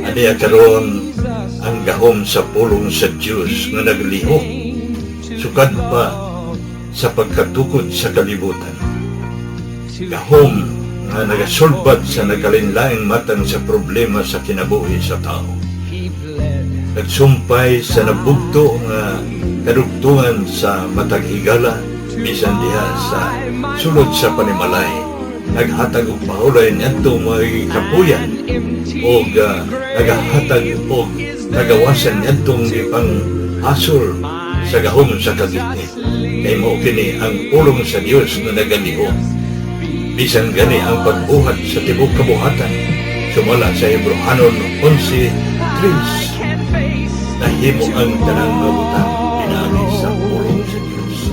Aniya karon ang gahom sa pulong sa Diyos nga naglihok, sukad pa sa pagkatukod sa kalibutan. Gahom nga nagasulbad sa nagalinlaing matang sa problema sa kinabuhi sa tao. Nagsumpay sa nabugto nga kadugtungan sa matag higala, bisan diha sa sulod sa panimalay. Naghatag og mahulay niadto mga kapuyan o nagahatag og nagawasan niadtong ipang hasol sa gahom sa kagitnit. Kay mao kini ang pulong sa Dios nga nagalihok. Bisan gani ang pagbuhat sa tibok kabuhatan, sumala sa Hebrehanon 11:3. Nahimo ang tanang mabutan pinaagi sa pulong sa Dios.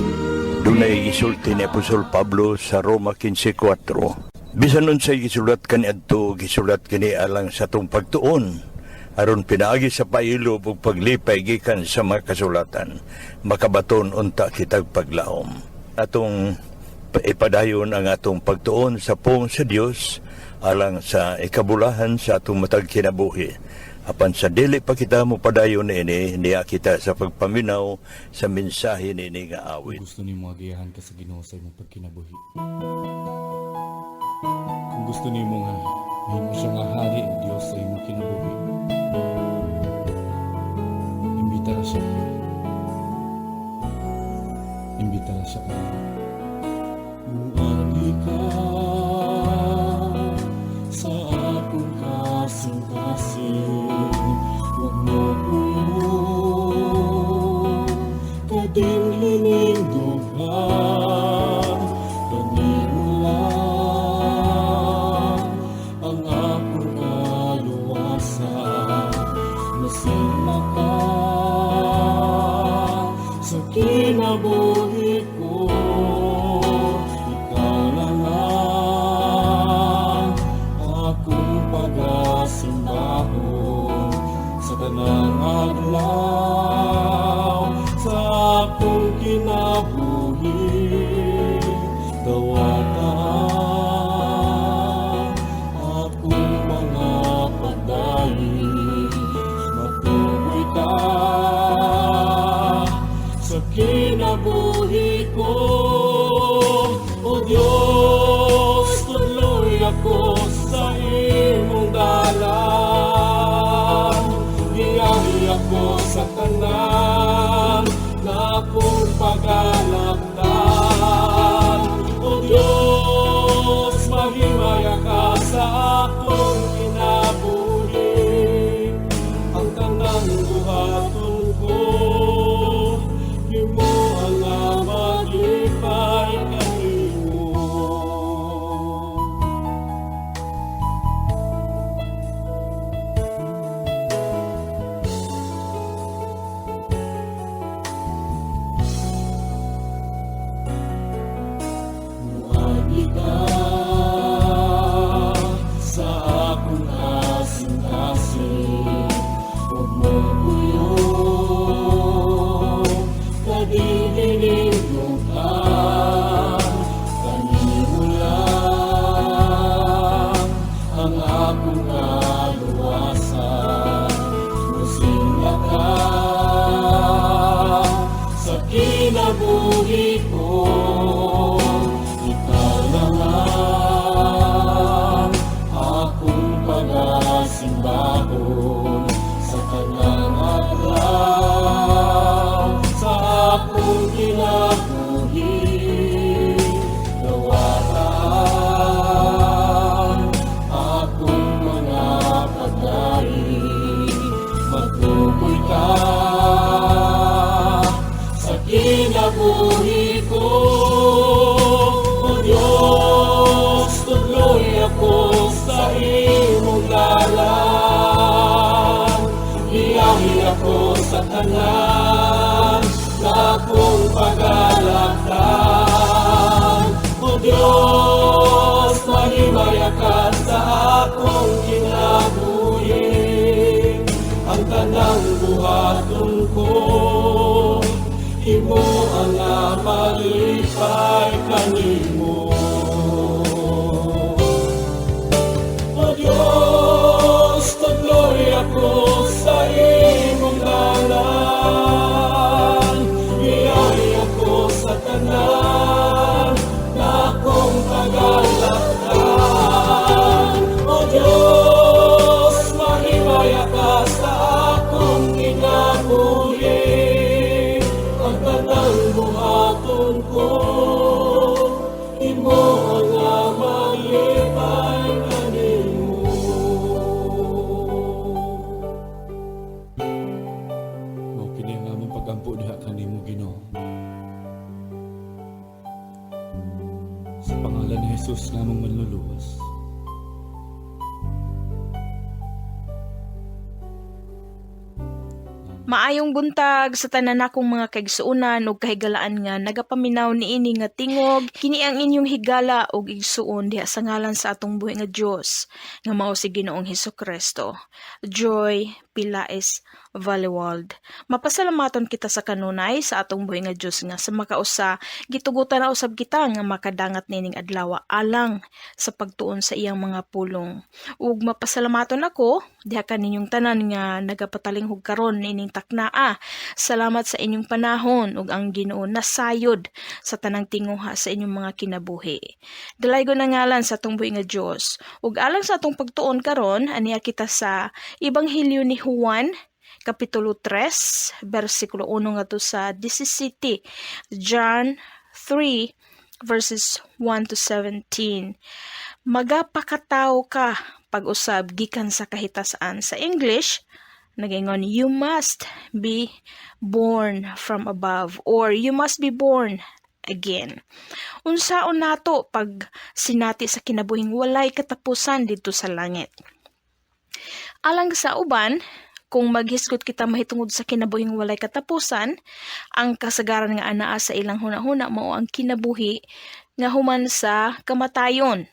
Dunay gisulti ni Apostol Pablo sa Roma 15:4. Bisan nun say gisulat kaniadto, gisulat kini alang sa tong pagtuon, aron pinaagi sa pailob ug paglipay gikan sa mga kasulatan, makabaton unta kitag paglaom. Atong ipadayon ang atong pagtuon sa pulong sa Dios alang sa ikabulahan sa atong matag kinabuhi. Apan sa dili pa kita mo padayon ini, niya kita sa pagpaminaw sa mensahe nini nga awit. Gusto ni mo agayahan ka sa Ginoo sa imong pagkinabuhi. Kung gusto ni mo nga mahimo siya nga hari o Dios sa imong kinabuhi, imbita na siya. Imbita na siya kayo. Muali ka sa akong kasing-kasing, huwag mo kadinglining dugan, panimulan ang akong kaluwasan. Masina ka sa kinabuhi ko, ikaw lang ang akong pag-asimbahon sa tanang adlaw sa akong kinabuhi. Dawatan akong mga pagdaig, matuloy ka sa kinabuhi ko. O Diyos, tuloy ako sa imong dalan, iyahi ako sa tanan na akong pag-alakdan. O Diyos, mahimaya ka sa akong kinabuhi, ang tanang buhaton ko, imo ang maglipay kanimo. Muagi ka sa akong kasing-kasing, huwag mo kuyo kadilining dugan, kanimo lang ang akong kaluwasan. Musila ka sa kinabuhi ko, ikaw lang ang akong pag-asimbahon sa tanang adlaw sa akong kinabuhi. Dawatan akong mga pagdaig, matukoy ka sa kinabuhi ko. O Diyos, tuloy ako sa imong dalan, iyahi ako sa tanan na akong pag-alakdan. O Diyos, mahimaya ka sa akong kinabuhi, ang tanang buhaton ko, imo ang maglipay kanimo. O Diyos, Jesus nga mong manluluwas. Maayong buntag sa tanan nakong mga kaigsuonan ug kahigalaan nga nagapaminaw niini nga tingog kini ang inyong higala ug igsuon diha sa ngalan sa atong buhi nga Dios nga mao si Ginoong Hesukristo. Joy Pilaes Vallewald. Mapasalamaton kita sa kanunay sa atong buhi nga Dios nga sa makausa gitugutan na usab kita nga makadangat nining adlaw alang sa pagtuon sa iyang mga pulong. Ug mapasalamaton ako diha kaninyong tanan nga nagapatalinghog karon nining taknaa. Salamat sa inyong panahon ug ang Ginoo nasayod sa tanang tinguha sa inyong mga kinabuhi. Dalaygo na ngalan sa atong buhi nga Dios. Ug alang sa atong pagtuon karon aniya kita sa Ebanghelyo ni Juan Kapitulo 3, versikulo 1 ngadto sa 17. John 3, verses 1 to 17. Magapakatao ka pag-usab gikan sa kahitas-an. Sa English, nagingon, you must be born from above or you must be born again. Unsaon nato pag sinati sa kinabuhing walay katapusan dito sa langit? Alang sa uban, kung maghisgot kita mahitungod sa kinabuhing walay katapusan, ang kasagaran nga anaa sa ilang hunahuna mao ang kinabuhi nga human sa kamatayon.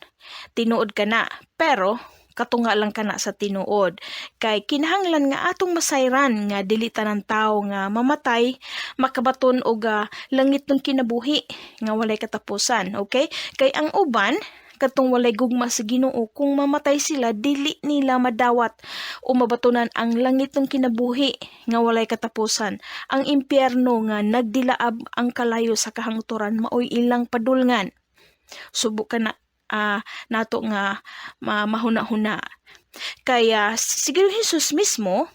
Tinuod ka na, pero katunga lang ka na sa tinuod. Kay kinahanglan nga atong masayran nga dili tanan tawo nga mamatay, makabaton og langit ng kinabuhi nga walay katapusan. Okay? Kay ang uban, katong walay gugma sa Ginoo, kung mamatay sila dili nila madawat o mabatunan ang langit ng kinabuhi nga walay katapusan. Ang impyerno nga nagdilaab ang kalayo sa kahangturan maoy ilang padulngan. Subukan na nato nga mahuna-huna. Kaya siguro Jesus mismo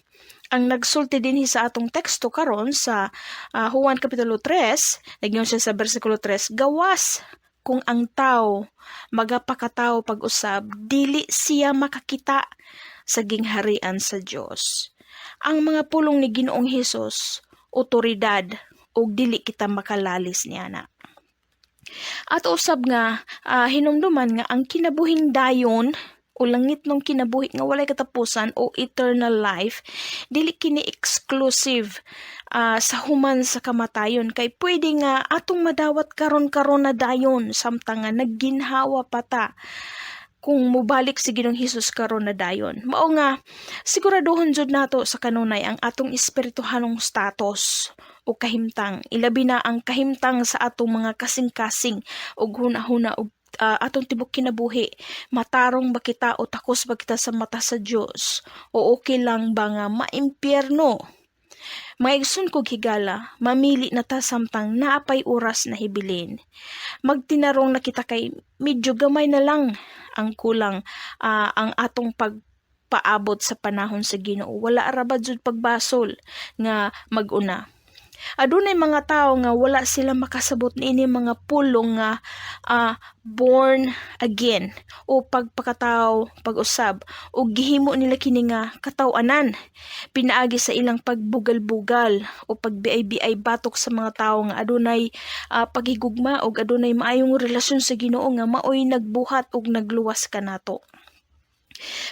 ang nagsulti dinhi sa atong teksto karon sa Juan Kapitulo 3, nagyon siya sa versikulo 3, gawas kung ang tao magapakatao pag-usab, dili siya makakita sa gingharian sa Dios. Ang mga pulong ni Ginoong Hesus, otoridad, ug dili kita makalalis niya na. At usab nga, hinumduman nga ang kinabuhing dayon o langit ng kinabuhi nga walay katapusan o eternal life, dili kini exclusive sa human sa kamatayon. Kay pwede nga atong madawat karon na dayon samtang nga nagginhawa pata kung mubalik si Ginoong Hesus karon na dayon. Mao nga siguraduhon jud nato sa kanunay ang atong espirituhanong status o kahimtang, ilabi na ang kahimtang sa atong mga kasing-kasing ug hunahuna ug atong tibok kinabuhi. Matarong ba kita o takos ba kita sa mata sa Dios, o okay lang ba nga maimpyerno? Maigsun kog higala, mamili na ta samtang naapay oras na hibilin. Magtinarong na kita kay medyo gamay na lang ang kulang ang atong pagpaabot sa panahon sa Ginoo. Wala ra ba jud pagbasol nga maguna. Adunay mga tao nga wala sila makasabot niini mga pulong nga born again o pagpakatao pag-usab o gihimo nila kini nga kataw-anan pinaagi sa ilang pagbugal-bugal o pagbiay-biay batok sa mga tao nga adunay paghigugma o adunay maayong relasyon sa Ginoo nga maoy nagbuhat og nagluwas kanato.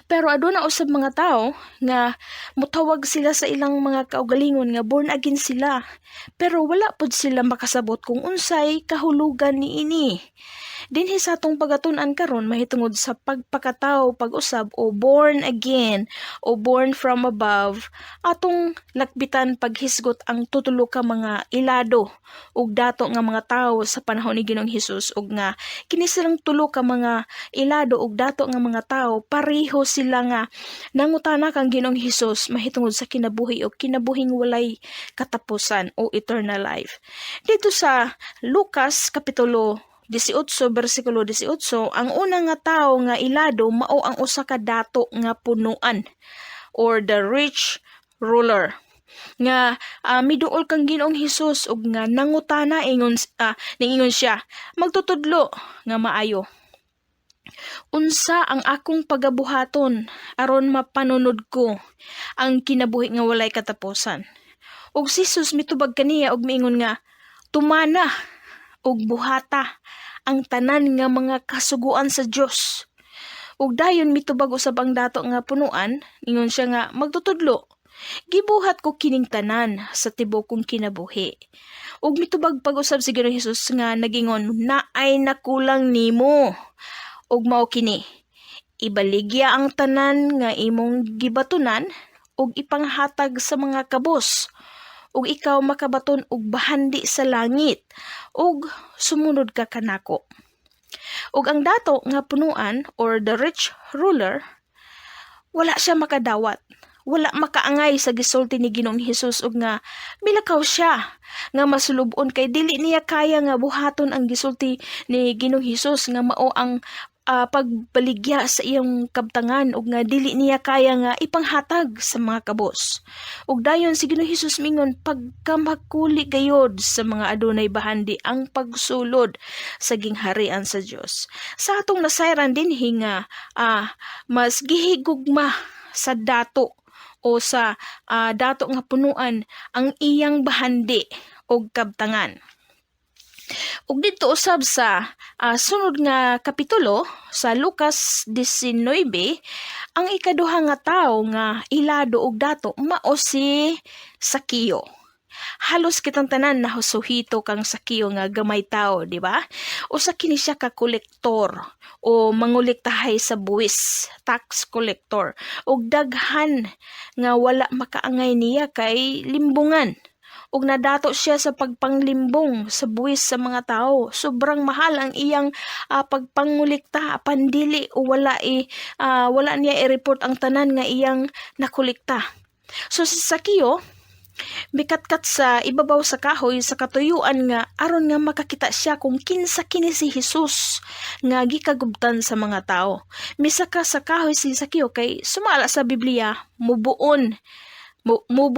Pero aduna usab mga tao nga mutawag sila sa ilang mga kaugalingon nga born again sila, pero wala pud sila makasabot kung unsay kahulugan niini. Dinhi sa atong pagatun-an karon mahitungod sa pagpakatao pag-usab o born again o born from above, atong lakbitan paghisgot ang tutulo ka mga ilado ug dato nga mga tawo sa panahon ni Ginoong Hesus, ug nga kini silang tulo ka mga ilado ug dato nga mga tawo pareho sila nga nangutana kang Ginoong Hesus mahitungod sa kinabuhi o kinabuhing walay katapusan o eternal life. Dito sa Lucas Kapitulo 18, versikulo 18, ang una nga tao nga ilado mao ang usa ka dato nga punuan or the rich ruler nga miduol kang Ginoong Hesus ug nga nangutana ingon siya, magtutudlo nga maayo. Unsa ang akong pagabuhaton aron mapanunod ko ang kinabuhi nga walay katapusan? Ug si Jesus mitubag kaniya og miingon nga, tumana og buhata ang tanan nga mga kasuguan sa Dios. Ug dayon mitubag usab ang dato nga punuan, ingon siya nga magtutudlo. Gibuhat ko kining tanan sa tibuok kong kinabuhi. Ug mitubag pag-usab si Ginoong Hesus nga nagingon, naay nakulang nimo. Ug mao kini, ibaligya ang tanan nga imong gibatunan ug ipanghatag sa mga kabos. Ug ikaw makabaton og bahandi sa langit ug sumunod ka kanako. Ug ang dato nga punuan or the rich ruler, wala siya makadawat. Wala makaangay sa gisulti ni Ginoong Hesus ug nga milakaw siya nga masulubon kay dili niya kaya nga buhaton ang gisulti ni Ginoong Hesus nga mao ang pagbaligya sa iyang kabtangan ug nga dili niya kaya nga ipanghatag sa mga kabos. Ug dayon si Ginoong Hesus mingon, pagkamakuli gayod sa mga adunay bahandi ang pagsulod sa gingharian sa Dios. Sa atong nasayran din hinga mas gihigugma sa dato o sa dato nga punuan ang iyang bahandi o kabtangan. Ug dito usab sa sunod nga kapitulo sa Lucas 19, ang ikaduha nga tawo nga ilado og dato mao si Sakeo. Halos kitang tanan na husuhito kang Sakeo nga gamay tao, di ba? Usa kini siya ka kolektor o mangolektahay sa buwis, tax collector. Ug daghan nga wala makaangay niya kay limbungan. Ug nadato siya sa pagpanglimbong sa buwis sa mga tao. Sobrang mahal ang iyang pagpangolekta, pandili o wala niya i-report ang tanan nga iyang nakolekta. So si Sakeo mikatkat sa ibabaw sa kahoy sa katuyuan nga aron nga makakita siya kung kinsa kini si Hesus nga gikagubtan sa mga tao. Misaka sa kahoy si Sakeo kay sumala sa Biblia mubo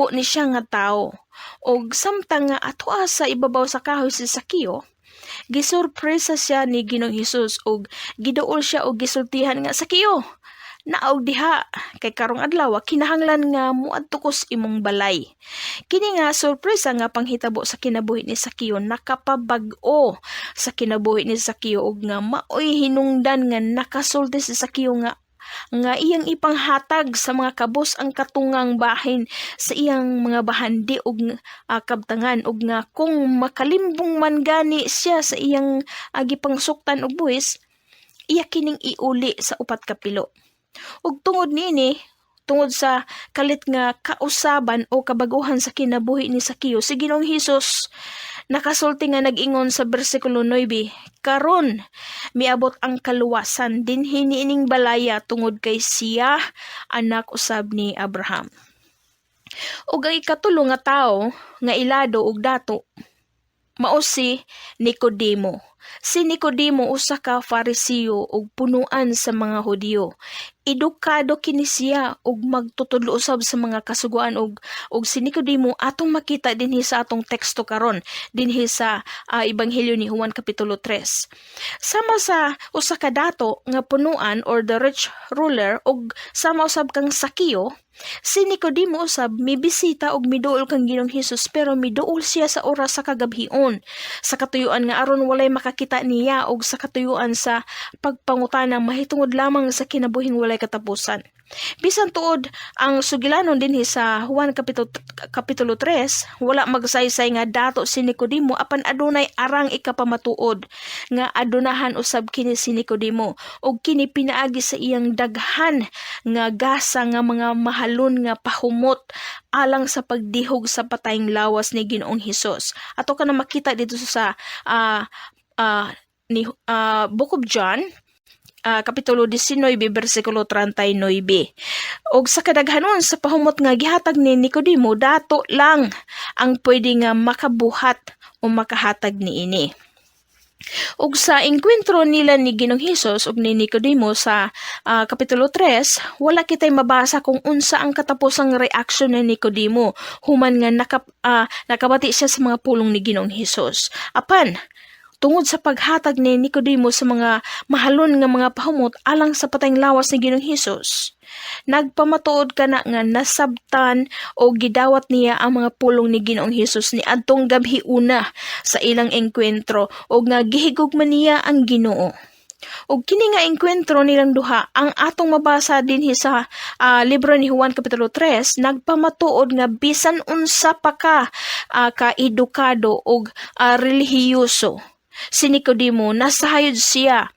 ni siya nga tao. Og samtang nga atoa sa ibabaw sa kahoy si Sakeo, gisurpresa siya ni Ginoong Hesus og giduol siya og gisultihan nga, Sakeo, naog diha kay karong adlaw kinahanglan nga muadto ko sa imong balay. Kini nga sorpresa nga panghitabo sa kinabuhi ni Sakeo nakapabag-o sa kinabuhi ni Sakeo ug nga maoy hinungdan nga nakasulti si Sakeo nga iyang ipanghatag sa mga kabos ang katungang bahin sa iyang mga bahandi ug kabtangan ug nga kung makalimbong man gani siya sa iyang gipangsuktan og buwis, iya kining iuli sa upat ka pilo. Ug tungod sa kalit nga kausaban o kabaguhan sa kinabuhi ni Sakeo, si Ginoong Hesus nakasulti nga nag-ingon sa bersikulo 9, karon miabot ang kaluwasan dinhi niining balaya tungod kay siya anak usab ni Abraham. Ug ang ikatulo nga tawo nga ilado og dato mao si Nicodemo. Si Nicodemo usa ka Fariseo ug punuan sa mga Hudyo. Edukado kini siya ug magtutudlo usab sa mga kasuguan ug si Nicodemo atong makita dinhi sa atong teksto karon dinhi sa Ebanghelyo ni Juan kapitulo 3. Sama sa usa ka dato nga punuan or the rich ruler ug sama usab kang Sakeo, si Nicodemo usab mibisita ug miduol kang Ginoong Hesus pero miduol siya sa oras sa kagabhion sa katuyuan nga aron walay makakita niya ug sa katuyuan sa pagpangutana mahitungod lamang sa kinabuhing walay katapusan. Bisan tuod ang sugilanon dinhi sa Juan kapitulo 3, wala magsaysay nga dato si Nicodemo apan adunay arang ikapamatuod nga adunahan usab kini si Nicodemo ug kini pinaagi sa iyang daghan nga gasa nga mga mahalon nga pahumot alang sa pagdihog sa patayng lawas ni Ginoong Hesus. Ato ka na makita dito sa Book of John kapitulo 19 bersikulo 39. Og sa kadaghanon sa pahumot nga gihatag ni Nicodemo, dato lang ang pwede nga makabuhat o makahatag niini. Ug sa engkwentro nila ni Ginoong Hesus ug ni Nicodemo sa kapitulo 3, wala kitay mabasa kung unsa ang katapusang reaksyon ni Nicodemo human nga nakabati siya sa mga pulong ni Ginoong Hesus. Apan tungod sa paghatag ni Nicodemo sa mga mahalon nga mga pahumot alang sa patayng lawas ni Ginoong Hesus. Nagpamatuod ka na nga nasabtan o gidawat niya ang mga pulong ni Ginoong Hesus ni adtong gabhi una sa ilang engkwentro o nga gihigugman niya ang Ginoo. Og kini nga engkwentro nilang duha ang atong mabasa dinhi sa libro ni Juan kapitulo 3, nagpamatuod nga bisan unsa pa ka edukado og relihiyoso, si Nicodemo nasahayod siya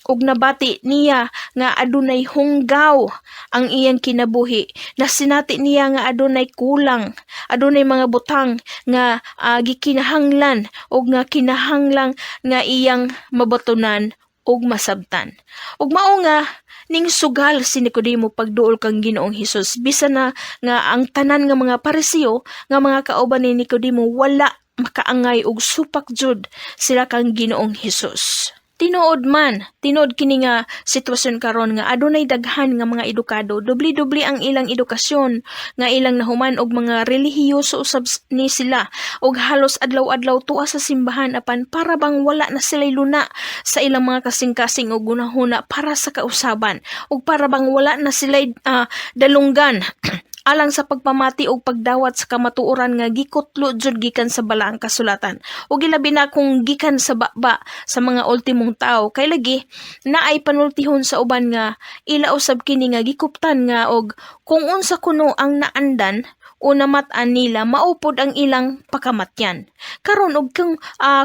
ug nabati niya nga adunay hunggaw ang iyang kinabuhi, nasinati niya nga adunay kulang, adunay mga butang nga gikinahanglan ug nga kinahanglang nga iyang mabatunan ug masabtan. Ug mao nga ning sugal si Nicodemo pagduol kang Ginoong Hesus, bisan na nga ang tanan nga mga Pariseo nga mga kauban ni Nicodemo wala makaangay og supak jud sila kang Ginoong Hesus. Tinuod kini nga sitwasyon karon nga adunay daghan nga mga edukado, dubli-dubli ang ilang edukasyon nga ilang nahuman og mga relihiyoso usab ni sila og halos adlaw-adlaw tuwa sa simbahan apan para bang wala na sila'y luna sa ilang mga kasing-kasing og gunahuna para sa kausaban og para bang wala na sila'y dalunggan alang sa pagpamati o pagdawat sa kamatuoran nga gikutlo jud gikan sa balaang kasulatan o gilabi na kung gikan sa baba sa mga ultimong tao kay lagi naay panultihon sa uban nga ila usab kini nga gikuptan nga og kung unsa kuno ang naandan o namatan nila maupod ang ilang pakamatyan. Karon og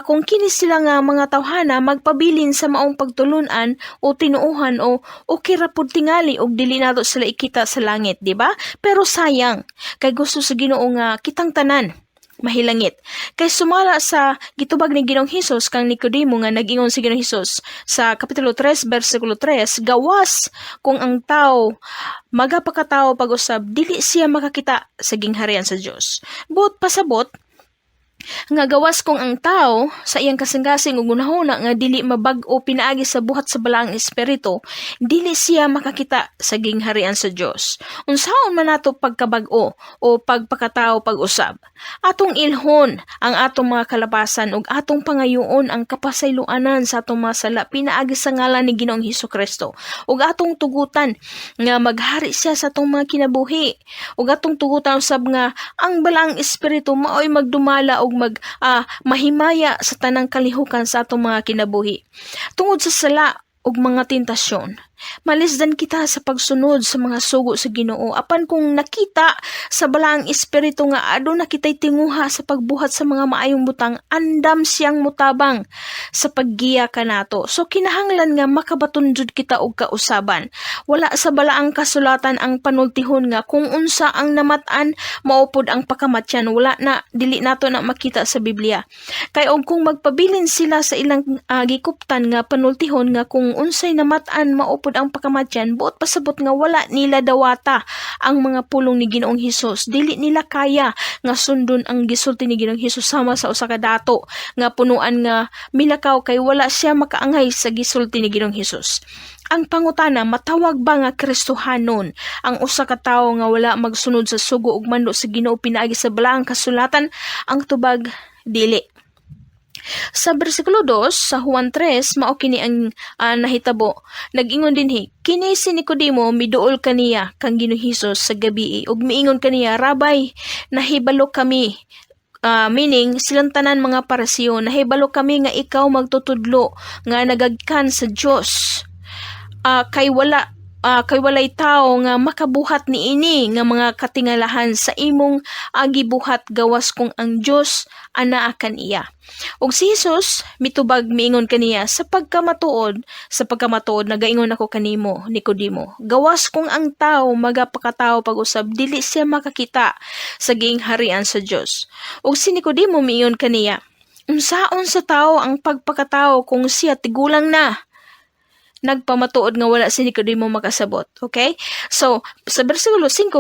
kung kini sila nga mga tawhana magpabilin sa maong pagtulunan o tinuuhan o kirapod tingali og dili nato sila ikita sa langit, di ba? Pero sayang kay gusto sa Ginoo nga kitang tanan mahilangit. Kay sumala sa gitubag ni Ginoong Hesus kang Nicodemo nga nag-ingon si Ginoong Hesus sa kapitulo 3 versikulo 3, gawas kung ang tao magapakatao pag-usab dili siya makakita sa gingharian sa Dios. Buot pasabot nga gawas kung ang tao sa iyang kasing-kasing ug gunahuna nga dili mabag-o pinaagi sa buhat sa balaang espiritu, dili siya makakita sa gingharian sa Dios. Unsaon man nato pagkabag-o o pagpakatao pag-usab? Atong ilhon ang atong mga kalabasan ug atong pangayoon ang kapasayloanan sa atong mga sala pinaagi sa ngalan ni Ginoong Hesukristo ug atong tugutan nga maghari siya sa atong mga kinabuhi ug atong tugutan usab nga ang balaang espiritu maoy magdumala og mahimaya sa tanang kalihukan sa atong mga kinabuhi. Tungod sa sala ug mga tentasyon, malisdan kita sa pagsunod sa mga sugo sa Ginoo apan kung nakita sa balaang espiritu nga aduna kitay tinguha sa pagbuhat sa mga maayong butang, andam siyang mutabang sa paggiya kanato. So kinahanglan nga makabaton jud kita og kausaban. Wala sa balaang kasulatan ang panultihon nga kung unsa ang namatan maupod ang pakamatyan, wala na, dili nato na makita sa Biblia. Kay og kung magpabilin sila sa ilang gikuptan nga panultihon nga kung unsay namatan maupod ang pakamatyan, buot pasabot nga wala nila dawata ang mga pulong ni Ginoong Hesus. Dili nila kaya nga sundon ang gisulti ni Ginoong Hesus sama sa usa ka dato nga punuan nga milakaw kay wala siya makaangay sa gisulti ni Ginoong Hesus. Ang pangutana, matawag ba nga Kristohanon ang usa ka tawo nga wala magsunod sa sugo ug mando sa Ginoo pinaagi sa balaang kasulatan? Ang tubag, dili. Sa bersikulo 2 sa Juan 3 mao kini ang nahitabo. Nag-ingon dinhi, kini si Nicodemo miduol kaniya kang Ginoong Hesus sa gabi ug miingon kaniya, Rabay, nahibalo kami. Meaning silang tanan mga Pariseo, nahibalo kami nga ikaw magtutudlo nga nagagkan sa Dios. Kay walay tao nga makabuhat ni ini nga mga katingalahan sa imong gibuhat gawas kung ang Dios anaa kan iya. Og si Hesus mitubag miingon kaniya, sa pagkamatuod nagaingon ako kanimo Nicodemo, gawas kung ang tao magapakatao pag-usab dili siya makakita sa gingharian sa Dios. Og si Nicodemo miingon kaniya, unsaon sa tao ang pagpakatao kung siya tigulang na? Nagpamatuod nga wala si Nicodemo makasabot. Okay? So, sa versikulo 5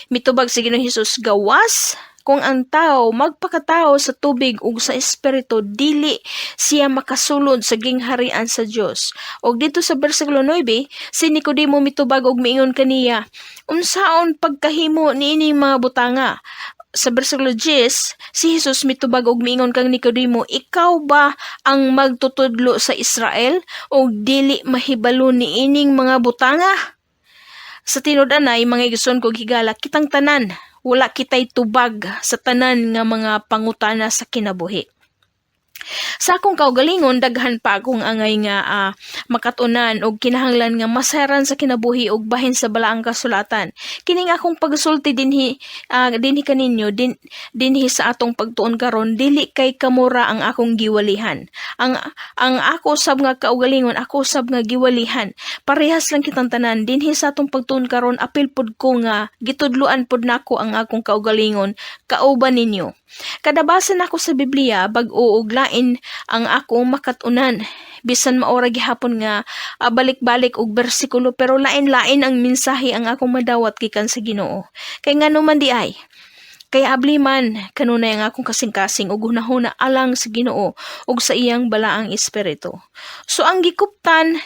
mitubag si Ginoong Hesus, gawas kung ang tao magpakatao sa tubig ug sa espiritu dili siya makasulod sa gingharian sa Dios. Og dito sa versikulo 9 si Nicodemo mitubag og miingon kaniya, unsaon pagkahimo niining mga butanga? sa bersikulo 10, si Jesus mitubag og miingon kang Nicodemo, ikaw ba ang magtutudlo sa Israel o dili mahibalo ni ining mga butanga? Sa tinud-anay, mga igsoon kog higala, kitang tanan, wala kitay tubag sa tanan nga mga pangutana sa kinabuhi. Sa akong kaugalingon, daghan pa akong angay nga makatunan og kinahanglan nga masaran sa kinabuhi og bahin sa balaang kasulatan. Kining akong pagsulti dinhi kaninyo dinhi sa atong pagtuon karon, dili kay kamura ang akong giwalihan. Ang ako sab nga kaugalingon, ako sab nga giwalihan. Parehas lang kitang tanan dinhi sa atong pagtuon karon, apil pud ko nga gitudloan pud nako ang akong kaugalingon kauban ninyo. Kadabasan ako sa Biblia bag-o og lain ang akong makatunan. Bisan maora gihapon nga balik-balik og bersikulo, pero lain-lain ang mensahe ang akong madawat gikan sa Ginoo. Kay ngano man di ay, kay abli man kanunay ang akong kasing-kasing ug hunahuna alang sa Ginoo ug sa iyang balaang espiritu. So ang gikuptan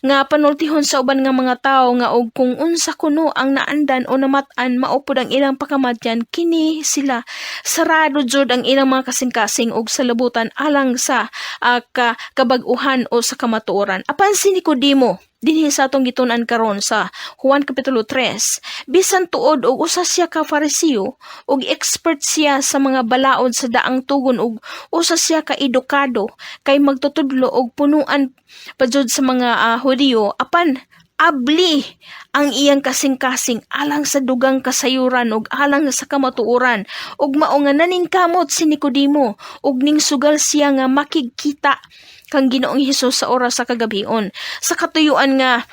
nga panultihon sa uban nga mga tao nga og kung unsa kuno ang naandan o namat-an, maupod ang ilang pakamatyan, kini sila sarado jud ang ilang mga kasing-kasing og salabutan alang sa kabag-uhan o sa kamatuoran. Apan si Nicodemo dinhi sa atong gitun-an karon sa Juan kapitulo 3, bisan tuod og usa siya ka Fariseo og expert siya sa mga balaod sa daang tugon og usa siya ka edukado kay magtutudlo og punuan pa jud sa mga Hudiyo, apan abli ang iyang kasing-kasing alang sa dugang kasayuran ug alang sa kamatuoran, ug mao nga naningkamot si Nicodemo ug ning sugal siya nga makigkita kang Ginoong Hesus sa oras sa kagabion, sa katuyuan nga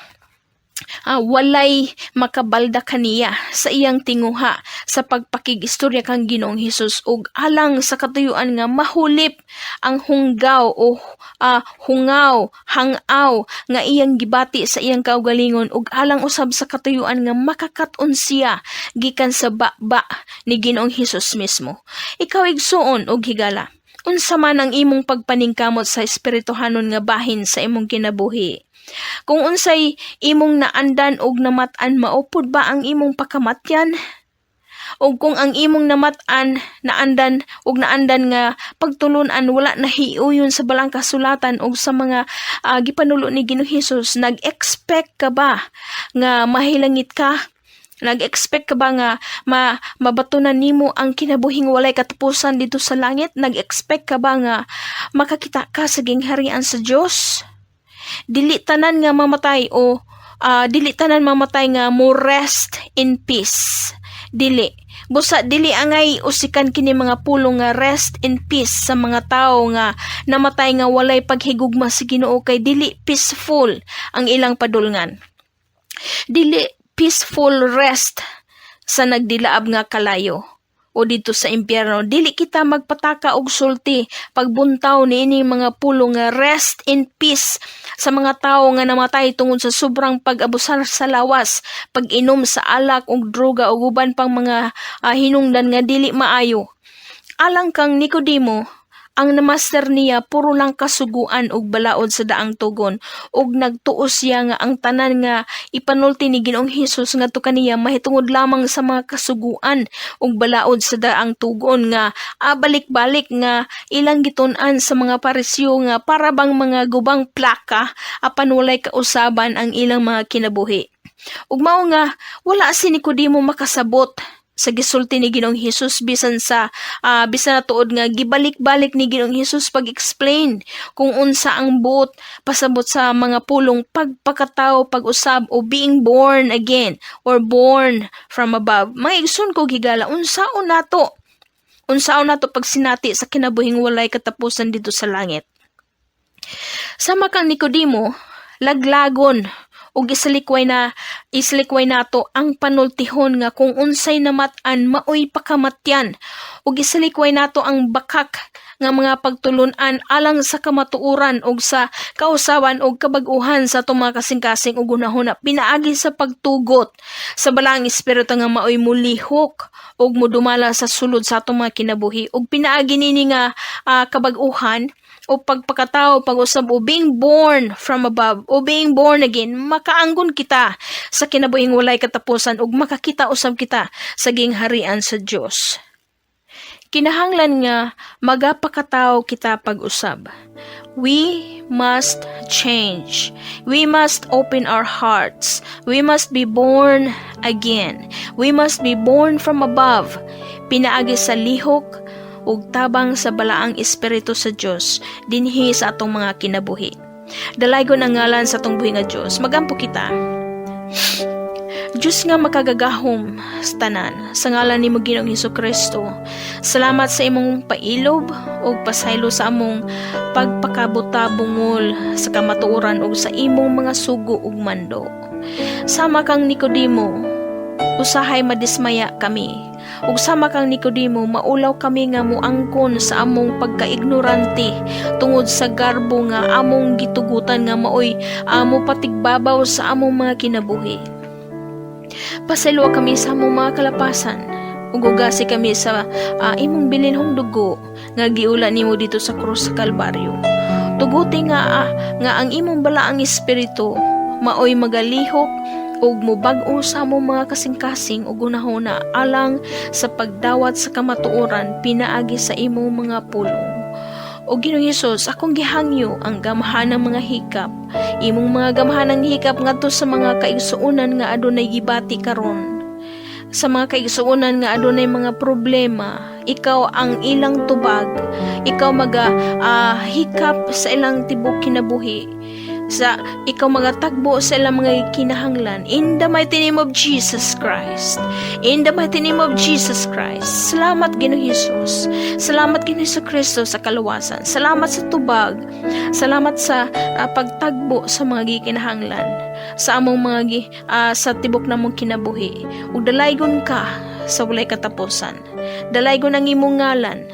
walay makabalda kaniya sa iyang tinguha sa pagpakigistorya kang Ginoong Hesus ug alang sa katuyuan nga mahulip ang hunggaw o hungaw, hangaw nga iyang gibati sa iyang kaugalingon ug alang usab sa katuyuan nga makakat-on siya gikan sa baba ni Ginoong Hesus mismo. Ikaw igsuon og higala, unsa man ang imong pagpaningkamot sa espirituhanon nga bahin sa imong kinabuhi? Kung unsay imong naandan og namat-an, maupod ba ang imong pakamatyan? O kung ang imong naandan nga pagtulunan wala nahiuyon sa balang kasulatan o sa mga gipanulo ni Ginoong Hesus, nag-expect ka ba nga mahilangit ka? Nag-expect ka ba nga mabatunan nimo ang kinabuhing walay katapusan dito sa langit? Nag-expect ka ba nga makakita ka sa gingharian sa Dios? Dili tanan mamatay nga mo rest in peace. Dili. Busa dili angay usikan kini mga pulong nga rest in peace sa mga tao nga namatay nga walay paghigugma sa Ginoo, kay dili peaceful ang ilang padulngan. Dili peaceful rest sa nagdilaab nga kalayo o dito sa impyerno. Dili kita magpataka og sulti pagbuntaw niini mga pulong nga rest in peace sa mga tao nga namatay tungod sa sobrang pag-abusar sa lawas, pag-inom sa alak ug droga ug uban pang mga hinungdan nga dili maayo. Alang kang Nicodemo, ang namaster niya puro lang kasuguan ug balaod sa daang tugon, ug nagtuos siya nga ang tanan nga ipanulti ni Ginoong Hesus ngadto kaniya mahitungod lamang sa mga kasuguan ug balaod sa daang tugon nga balik-balik nga ilang gitun-an sa mga Pariseo nga para bang mga gubang plaka apan walay kausaban ang ilang mga kinabuhi. Ug mao nga wala si Nicodemo makasabot sa gisulti ni Ginoong Hesus bisan na tuod nga gibalik-balik ni Ginoong Hesus pag-explain kung unsa ang buot pasabot sa mga pulong pagpakatao, pag-usab o being born again or born from above. Mga igsoon ko higala, unsaon nato pag sinati sa kinabuhing walay katapusan dito sa langit. Sama kang Nicodemo, laglagon ug isalikway nato ang panultihon nga kung unsay namat-an maoy pakamatyan, ug isalikway nato ang bakak nga mga pagtulunan alang sa kamatuoran ug sa kausaban ug kabag-uhan sa atong mga kasing-kasing ug hunahuna pinaagi sa pagtugot sa balaang espiritu nga maoy mulihok ug modumala sa sulod sa atong mga kinabuhi, ug pinaagi nini nga kabag-uhan o pagpakatao, pag-usab o being born from above o being born again, makaanggon kita sa kinabuhing walay katapusan ug makakita usab kita sa gingharian sa Dios. Kinahanglan nga magapakataw kita pag-usab. We must change. We must open our hearts. We must be born again. We must be born from above. Pinaagi sa lihok ug tabang sa balaang espiritu sa Dios dinhi sa atong mga kinabuhi. Dalaygon ang ngalan sa atong buhi nga Dios. Magampo kita. Diyos nga makagagahom sa tanan, sa ngalan ni mo Ginoong Hesukristo, salamat sa imong pailob o pasaylo sa among pagpakabuta bungol sa kamatuoran o sa imong mga sugo ug mando. Sama kang Nicodemo, usahay madismaya kami, ug sama kang Nicodemo, maulaw kami nga muangkon sa among pagkaignorante tungod sa garbo nga among gitugutan nga maoy amo patigbabaw sa among mga kinabuhi. Pasaylo kami sa among mga kalapasan, ug ugasi kami sa imong bilinhong dugo nga giula nimo dito sa krus sa Kalbaryo. Tuguti nga ang imong balaang espiritu maoy magalihok ug mobag-o sa among mga kasing-kasing ug hunahuna alang sa pagdawat sa kamatuoran pinaagi sa imong mga pulong. O Ginoong Hesus, akong gihangyo ang gamahanang mga hikap, imong mga gamahanang hikap ngadto sa mga kaigsuonan nga adunay gibati karon. Sa mga kaigsuonan nga adunay mga problema, ikaw ang ilang tubag, ikaw hikap sa ilang tibok kinabuhi, sa ikaw magatagbo sa ilang mga kinahanglan. In the mighty name of Jesus Christ. In the mighty name of Jesus Christ. Salamat Ginoong Hesus. Salamat Ginoong Hesukristo sa kaluwasan. Salamat sa tubag. Salamat sa pagtagbo sa mga gikinahanglan sa among mga sa tibok namong kinabuhi. Ug dalaygon ka sa walay katapusan. Dalaygon ang imong ngalan.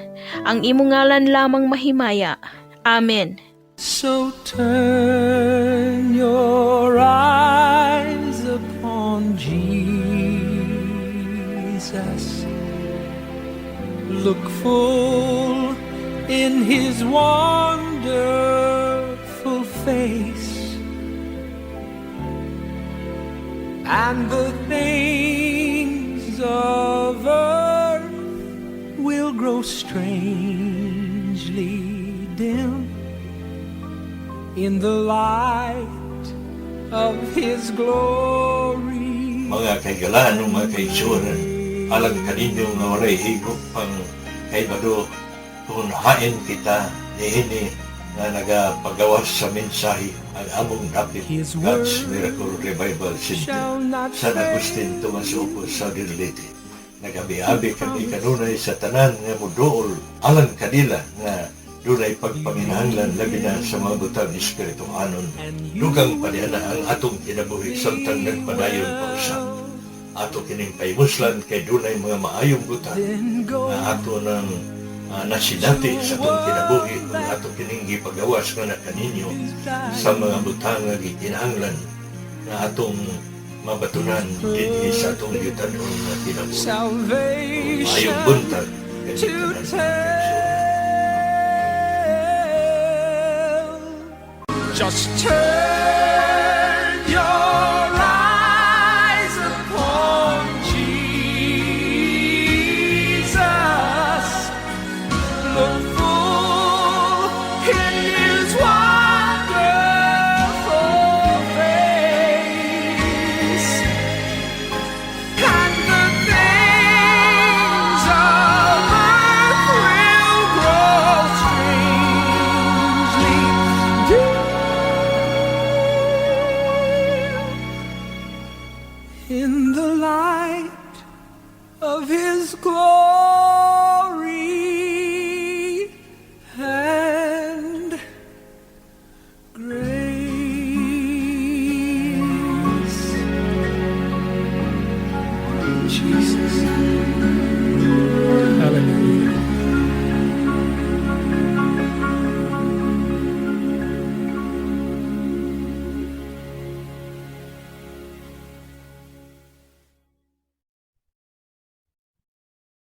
Ang imong ngalan lamang mahimaya. Amen. So turn your eyes upon Jesus. Look full in His wonderful face, and the things of earth will grow strangely dim in the light of His glory. Mga kaigalaan ng mga kaigsuonan, alang kaninyo nga walay higop pang kaibado, kung hain kita nihini na nagapagawas sa mensahe ang among dapit God's Miracle Revival Center San Agustin Tomas Opus sa Dirlete. Nagabi-abi kami kanunay sa tanan nga mudool alang kanila nga dunay pagpanginahanglan labi na sa mga butang espiritu anon. Dugang paniana ang atong kinabuhi samtang nagpadayon pa usap. Ato kining paimuslan kay dunay mga maayong butang nga ato ng nasidati sa atong kinabuhi kung ato kining gipagawas nga na kaninyo sa mga butang nga gikinahanglan nga atong mabatunan dinhi sa atong gitanon nga kinabuhi. Maayong buntag kanina. Just turn your eyes upon Jesus. Look full in His wonderful face, and the things of earth will grow strangely dim in the light of His glory and grace. Jesus.